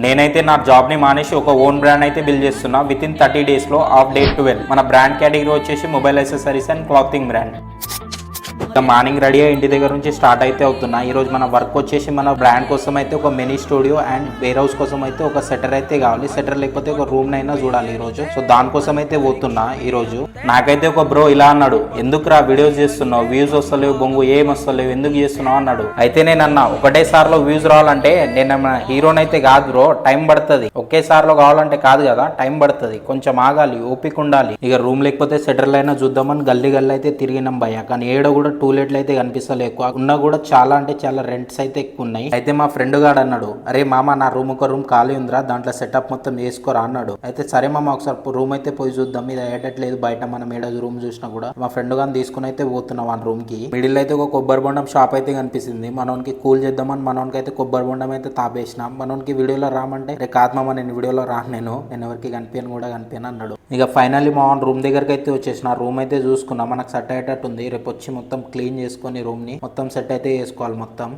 నేనైతే నా జాబ్ ని మానేసి ఒక ఓన్ బ్రాండ్ అయితే బిల్డ్ చేస్తున్నా విత్ ఇన్ 30 days లో ఆఫ్ డే 12. మన బ్రాండ్ కేటగిరీ వచ్చేసి mobile accessories and clothing brand. Morning ready అయ్యి ఇంటి దగ్గర నుంచి స్టార్ట్ అయితే అవుతున్నా. ఈ రోజు మన వర్క్ వచ్చేసి మన బ్రాండ్ కోసం అయితే ఒక mini studio and warehouse కోసం అయితే ఒక సెటర్ అయితే కావాలి. సెటర్ లేకపోతే ఒక రూమ్ నైనా చూడాలి ఈ రోజు. సో దానికోసం అయితే పోతున్నా ఈ రోజు. నాకైతే ఒక బ్రో ఇలా అన్నాడు, ఎందుకురా వీడియోస్ చేస్తున్నావు, వ్యూస్ వస్తలేవు, బొంగు ఏం వస్తలేవు, ఎందుకు చేస్తున్నావు అన్నాడు. అయితే నేను అన్నా, ఒకటే సార్లో వ్యూస్ రావాలంటే నేను హీరోని అయితే కాదు బ్రో, టైం పడుతుంది. ఒకే సార్లో కావాలంటే కాదు కదా, టైం పడుతుంది, కొంచెం ఆగాలి, ఓపిక ఉండాలి. ఇక రూమ్ లేకపోతే సెటర్లు అయినా చూద్దామని గల్లీ అయితే తిరిగినాం భయ్య. కానీ ఏడ కూడా టూలెట్లు అయితే కనిపిస్తలే. ఎక్కువ ఉన్నా కూడా చాలా అంటే చాలా రెంట్స్ అయితే ఎక్కువ ఉన్నాయి. అయితే మా ఫ్రెండ్ గాడు అన్నాడు, అరే మామ నా రూమ్ ఒక రూమ్ ఖాళీ ఉందిరా, దాంట్లో సెటప్ మొత్తం చేసుకోరా అన్నాడు. అయితే సరే మామ ఒకసారి రూమ్ అయితే పోయి చూద్దాం, ఇది అయ్యేటట్లేదు బయట మనం ఏడ రూమ్ చూసినా కూడా. మా ఫ్రెండ్ గాని తీసుకుని అయితే పోతున్నాం ఆ రూమ్ కి. మిడిల్ అయితే ఒక కొబ్బరి బొండం షాప్ అయితే కనిపిస్తుంది. మనోనికి కూల్ చేద్దామని మనోనికి అయితే కొబ్బరి బొండం అయితే తాపేసినాం. మనోనికి వీడియోలో రామంటే రే కాదు మామ నేను వీడియోలో రాను, నేను ఎవరికి కనిపించను కూడా కనిపించను అన్నాడు. ఇక ఫైనల్లీ మా రూమ్ దగ్గరికి అయితే వచ్చేసిన. రూమ్ అయితే చూసుకున్నా, మనకు సెట్ అయ్యేటట్టు ఉంది. రేపు వచ్చి మొత్తం క్లీన్ చేసుకొని రూమ్ ని మొత్తం సెట్ అయితే చేసుకోవాలి మొత్తం.